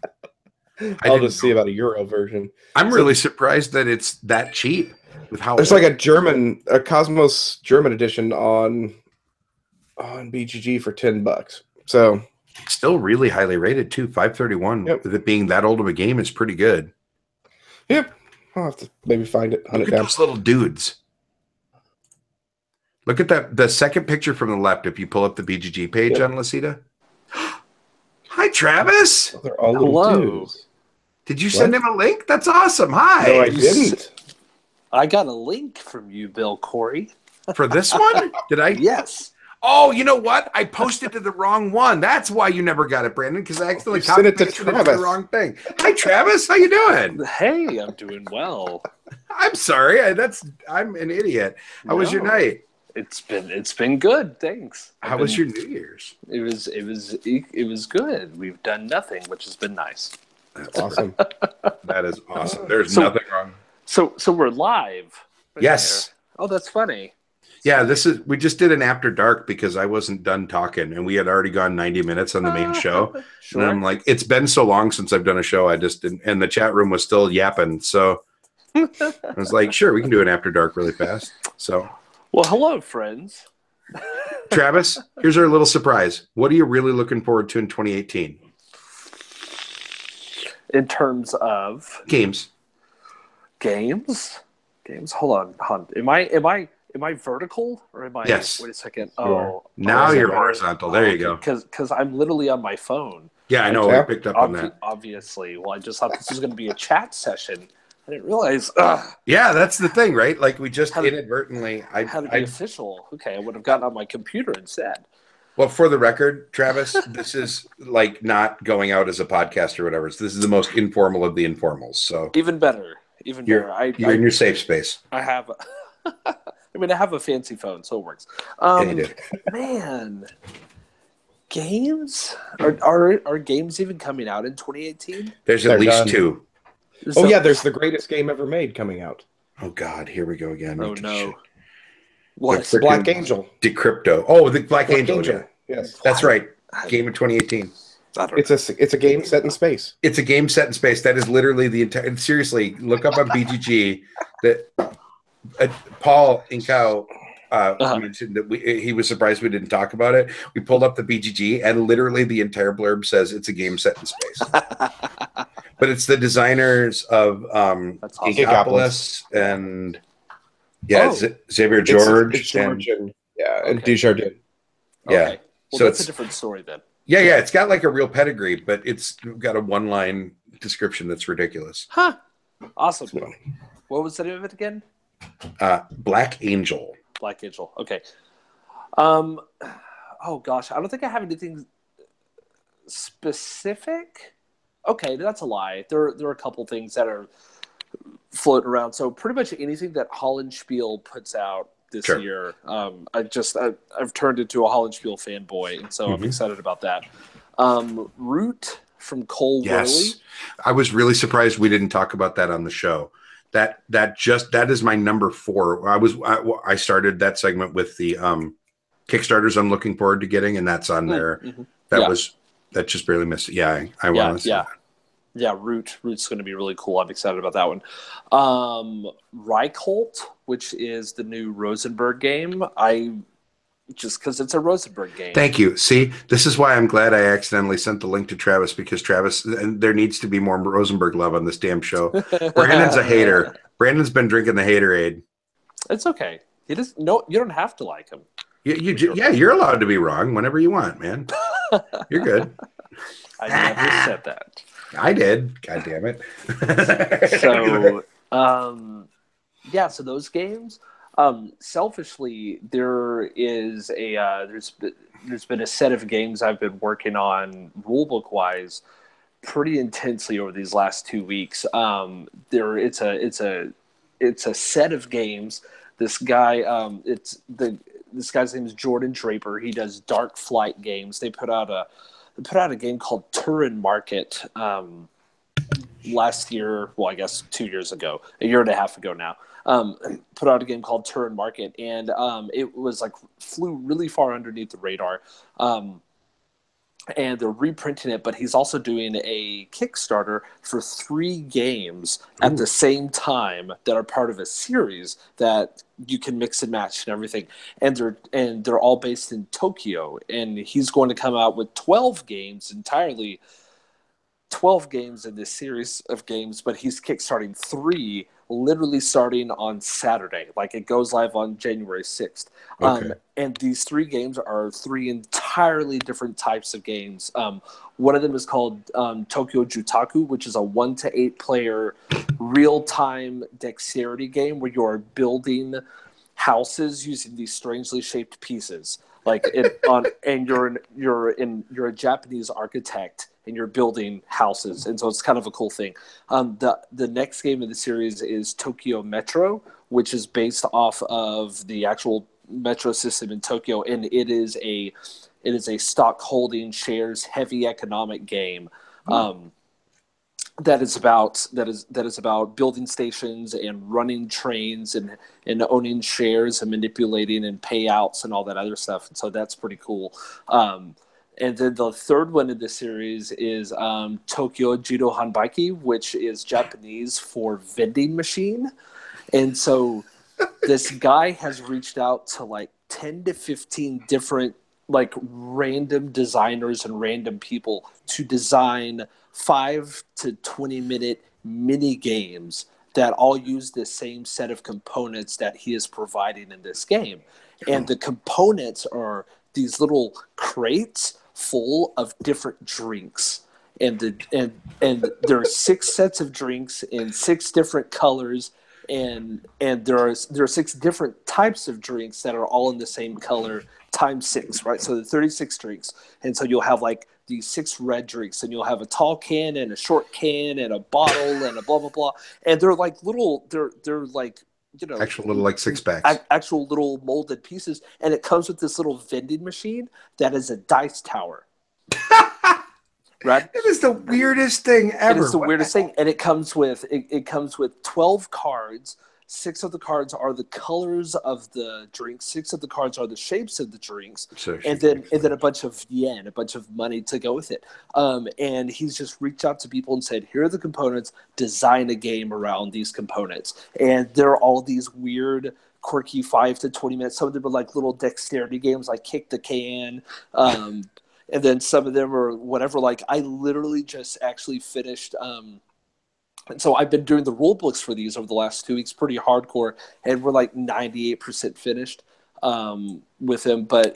I'll just see about a Euro version. I'm really surprised that it's that cheap. With how there's like a Cosmos German edition on BGG for $10. So still really highly rated too. 531. Yep. With it being that old of a game is pretty good. Yep. I'll have to maybe find it. Look at those little dudes. Look at that. The second picture from the left, if you pull up the BGG page on Lasita. Hi, Travis. Oh, they're all little dudes. Did you send him a link? That's awesome. Hi. No, I didn't. I got a link from you, Bill Corey. For this one? Did I? Yes. Oh, you know what? I posted to the wrong one. That's why you never got it, Brandon, because I accidentally sent it to copied the wrong thing. Hi, Travis. How you doing? Hey, I'm doing well. I'm sorry. I'm an idiot. How was your night? It's been good, thanks. How was your New Year's? It was good. We've done nothing, which has been nice. That's awesome. That is awesome. There's nothing wrong. So we're live. Yes. Oh, that's funny. Yeah, we just did an after dark because I wasn't done talking and we had already gone 90 minutes on the main show. Sure. And I'm like, it's been so long since I've done a show. I just didn't, and the chat room was still yapping. So I was like, sure, we can do an after dark really fast. So, well, hello, friends. Travis, here's our little surprise. What are you really looking forward to in 2018? In terms of games. Hold on. Am I vertical or am I? Yes. Wait a second. Now you're horizontal. There you go. Because I'm literally on my phone. Yeah, I know. I picked up on that. Obviously. Well, I just thought this was going to be a chat session. I didn't realize. Yeah, that's the thing, right? Like we just inadvertently. I had to be official. Okay, I would have gotten on my computer instead. Well, for the record, Travis, this is like not going out as a podcast or whatever. So this is the most informal of the informals. So even better. You're in your safe space. I have. I have a fancy phone, so it works. Yeah, you do. Man, games are games even coming out in 2018? There's at least two. There's the greatest game ever made coming out. Oh God, here we go again. Oh no. What's the Black Angel? Decrypto. Oh, the Black Angel. Yeah. Yes. That's right. Game of 2018. It's a game set in space. It's a game set in space. That is literally the entire. Seriously, look up on BGG that Paul Incao mentioned that he was surprised we didn't talk about it. We pulled up the BGG and literally the entire blurb says it's a game set in space. But it's the designers of Gigapolis and Xavier George, it's George and Desjardins. Yeah. Okay. Well, so that's a different story then. Yeah. It's got like a real pedigree, but it's got a one-line description that's ridiculous. Huh. Awesome. What was the name of it again? Black Angel. Black Angel. Okay. Oh gosh, I don't think I have anything specific. Okay, that's a lie. There are a couple things that are floating around. So pretty much anything that Hollenspiel puts out this year, I've turned into a Hollenspiel fanboy, and so I'm excited about that. Root from Cole Worley. I was really surprised we didn't talk about that on the show. That is my number 4. I started that segment with the Kickstarters I'm looking forward to getting, and that's on there. That just barely missed it. Yeah, I want to see that. Yeah, Root's going to be really cool. I'm excited about that one. Reichholt, which is the new Rosenberg game. Just because it's a Rosenberg game. Thank you. See, this is why I'm glad I accidentally sent the link to Travis, because Travis, and there needs to be more Rosenberg love on this damn show. Brandon's a hater. Brandon's been drinking the haterade. It's okay. You don't have to like him. You're allowed to be wrong whenever you want, man. You're good. I never said that. I did. God damn it. So those games. Selfishly, there is there's been a set of games I've been working on rulebook wise pretty intensely over these last 2 weeks. It's a set of games. This guy, this guy's name is Jordan Draper. He does Dark Flight games. They put out a game called Turin Market last year. Well, I guess 2 years ago, a year and a half ago now. Put out a game called Turin Market, and it was like flew really far underneath the radar. And they're reprinting it, but he's also doing a Kickstarter for 3 games at the same time that are part of a series that you can mix and match and everything. And they're all based in Tokyo. And he's going to come out with 12 games entirely, 12 games in this series of games, but he's kickstarting 3 literally starting on Saturday. Like it goes live on January 6th. Okay. And these 3 games are 3 entirely different types of games. One of them is called Tokyo Jutaku, which is a 1 to 8 player real-time dexterity game where you're building houses using these strangely shaped pieces. Like and you're a Japanese architect and you're building houses, and so it's kind of a cool thing. The next game in the series is Tokyo Metro, which is based off of the actual metro system in Tokyo, and it is a stock holding shares heavy economic game. That is about building stations and running trains and owning shares and manipulating and payouts and all that other stuff. And so that's pretty cool. And then the third one in the series is Tokyo Jido Hanbaiki, which is Japanese for vending machine. And so this guy has reached out to like 10 to 15 different like random designers and random people to design 5 to 20 minute mini games that all use the same set of components that he is providing in this game. And the components are these little crates full of different drinks. And there are 6 sets of drinks in 6 different colors, and there are 6 different types of drinks that are all in the same color times 6, right? So the 36 drinks. And so you'll have like these 6 red drinks, and you'll have a tall can and a short can and a bottle and a blah blah blah. And they're like little they're like, you know, actual little like 6-packs, actual little molded pieces, and it comes with this little vending machine that is a dice tower. Right? It is the weirdest thing ever. It is the weirdest thing, and it comes with 12 cards. 6 of the cards are the colors of the drinks. 6 of the cards are the shapes of the drinks, and then a bunch of yen, a bunch of money to go with it. And he's just reached out to people and said, "Here are the components. Design a game around these components." And there are all these weird, quirky 5 to 20 minutes. Some of them are like little dexterity games, like kick the can. And then some of them are whatever. Like I literally just actually finished. And so I've been doing the rule books for these over the last 2 weeks, pretty hardcore, and we're like 98% finished with him. But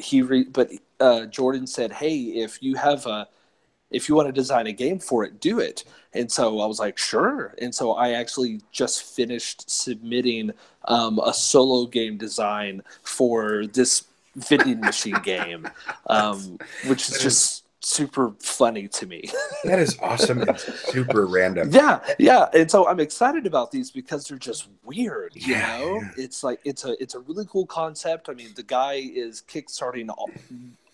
Jordan said, "Hey, if you want to design a game for it, do it." And so I was like, "Sure." And so I actually just finished submitting a solo game design for this vending machine game, which is just super funny to me. That is awesome and super random. Yeah. And so I'm excited about these because they're just weird, you know? Yeah. It's like it's a really cool concept. I mean, the guy is kickstarting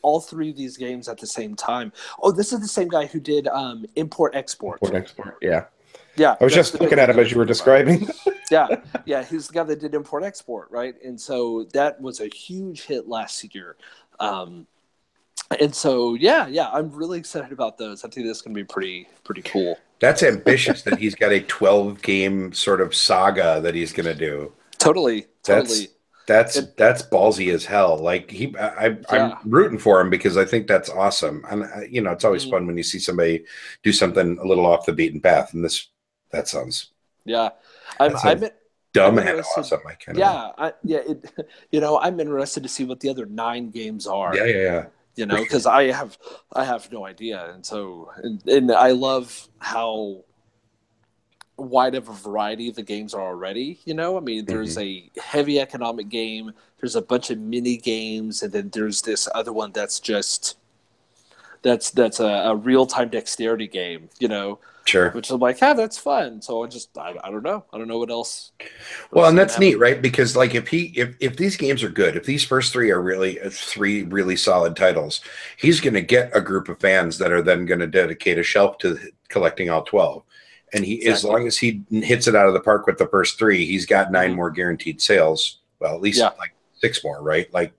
all 3 of these games at the same time. Oh, this is the same guy who did Import Export. Yeah. Yeah. I was just looking at him as you were describing. Yeah, he's the guy that did Import Export, right? And so that was a huge hit last year. And so, yeah, I'm really excited about those. I think that's going to be pretty cool. That's ambitious that he's got a 12-game sort of saga that he's going to do. Totally. That's ballsy as hell. Like I'm rooting for him because I think that's awesome. And you know, it's always fun when you see somebody do something a little off the beaten path. And that sounds I'm dumb and awesome. I'm interested to see what the other 9 games are. Yeah. You know, because I have no idea, and so and I love how wide of a variety the games are already. You know, I mean, there's a heavy economic game, there's a bunch of mini games, and then there's this other one that's just that's a real time dexterity game. You know, Sure. which I'm like, that's fun. So I don't know. I don't know what else. Well, and that's neat, right? Because like if these games are good, if these first three are really three really solid titles, he's going to get a group of fans that are then going to dedicate a shelf to collecting all 12. And as long as he hits it out of the park with the first three, he's got 9 more guaranteed sales. Well, at least like 6 more, right? Like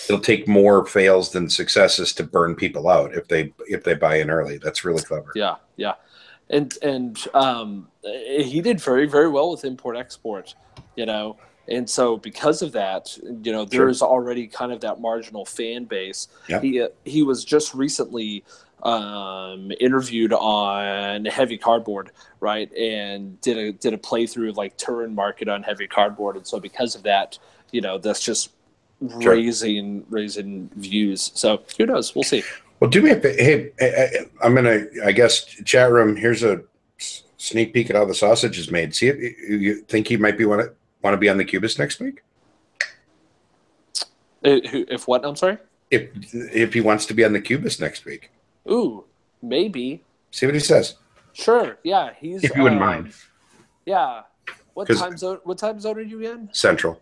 it'll take more fails than successes to burn people out if they buy in early. That's really clever. Yeah. And he did very, very well with import export, you know, and so because of that, you know, there's already kind of that marginal fan base. Yep. He was just recently interviewed on Heavy Cardboard, right, and did a playthrough of like Turin Market on Heavy Cardboard, and so because of that, you know, that's just raising views. So who knows? We'll see. Well, do me a hey, I'm gonna. I guess chat room. Here's a sneak peek at how the sausage is made. See if you think he might be want to be on the Cubist next week. If what? I'm sorry. If he wants to be on the Cubist next week. Ooh, maybe. See what he says. Sure. Yeah, he's. If you wouldn't mind. Yeah. What time zone? What time zone are you in? Central.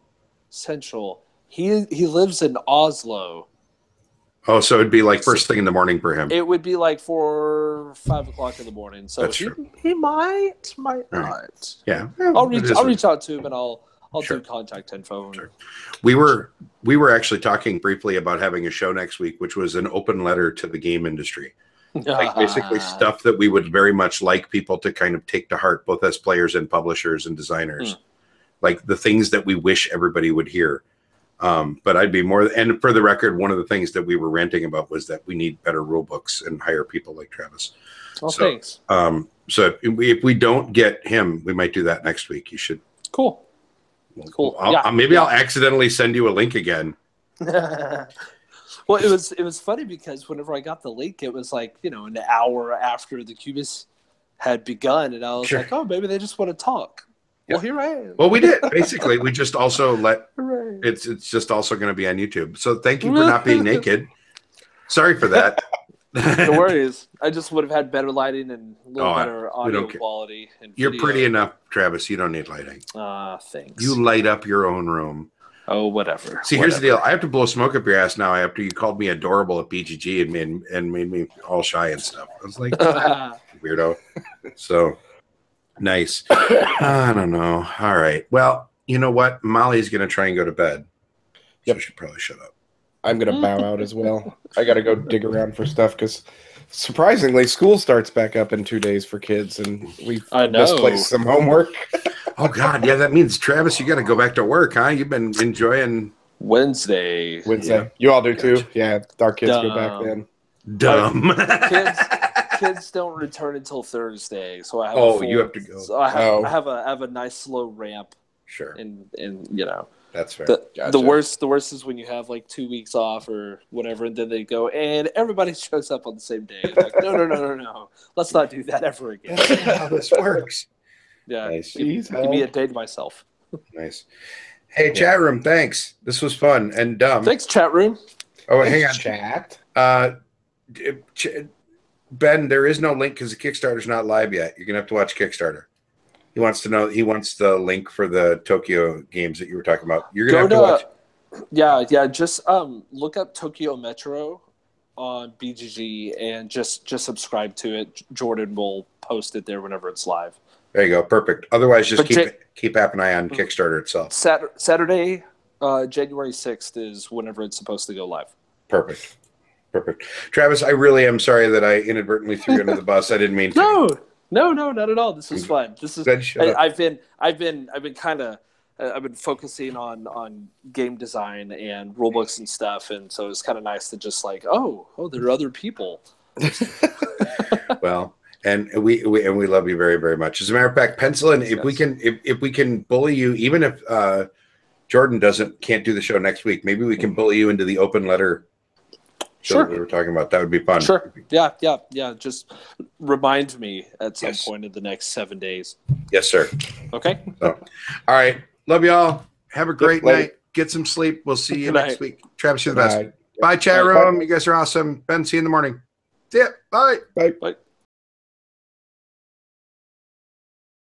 He lives in Oslo. Oh, so it'd be like first thing in the morning for him. It would be like 4 or 5 o'clock in the morning. So he might not. Right. Yeah. Well, I'll reach out to him and I'll do contact info. Sure. We were actually talking briefly about having a show next week, which was an open letter to the game industry. Like basically stuff that we would very much like people to kind of take to heart, both as players and publishers and designers. Like the things that we wish everybody would hear. But I'd be more, and for the record, one of the things that we were ranting about was that we need better rule books and hire people like Travis. Oh, thanks. So if we don't get him, we might do that next week. You should. Cool. Maybe I'll accidentally send you a link again. Well, it was funny because whenever I got the link, it was like, you know, an hour after the Cubist had begun, and I was like, oh, maybe they just want to talk. Well, here I am. Well, we did. Basically, we just also it's just also going to be on YouTube. So thank you for not being naked. Sorry for that. No worries. I just would have had better lighting and a little better audio quality. And You're pretty enough, Travis. You don't need lighting. Thanks. You light up your own room. Oh, whatever. See, here's the deal. I have to blow smoke up your ass now after you called me adorable at BGG and made me all shy and stuff. I was like, weirdo. So... Nice. I don't know. All right. Well, you know what? Molly's going to try and go to bed. So I should probably shut up. I'm going to bow out as well. I got to go dig around for stuff because surprisingly, school starts back up in 2 days for kids, and we've misplaced some homework. Oh, God. Yeah, that means, Travis, you got to go back to work, huh? You've been enjoying Wednesday. Yeah. You all do too? Yeah. Our kids go back then. Dumb. Kids don't return until Thursday, so I have you have to go. So I have a nice slow ramp. Sure. And you know, that's fair. The worst is when you have like 2 weeks off or whatever, and then they go and everybody shows up on the same day. Like, no. Let's not do that ever again. That's not how this works. Yeah. Nice. Give me a day to myself. Nice. Hey, chat room, thanks. This was fun and dumb. Thanks, chat room. Oh, hang on. Chat. Ben, there is no link because the Kickstarter's not live yet. You're gonna have to watch Kickstarter. He wants the link for the Tokyo games that you were talking about. You're gonna have to watch. Yeah. Just look up Tokyo Metro on BGG and just subscribe to it. Jordan will post it there whenever it's live. There you go. Perfect. Otherwise, just keep an eye on Kickstarter itself. Saturday, January 6th is whenever it's supposed to go live. Perfect. Travis, I really am sorry that I inadvertently threw you under the bus. I didn't mean to. No, not at all. This is fun. I've been focusing on game design and rulebooks and stuff, and so it's kind of nice to just like, oh, there are other people. Well, and we love you very, very much. As a matter of fact, pencil in if we can bully you, even if Jordan can't do the show next week, maybe we can bully you into the open letter Sure. that we were talking about. That would be fun. Sure. Yeah. Just remind me at some point in the next 7 days. Yes, sir. Okay. So, all right. Love y'all. Have a great night. Get some sleep. We'll see you next week. Travis, you're the best. Bye, chat room. You guys are awesome. Ben, see you in the morning. See ya. Bye. Bye. Bye.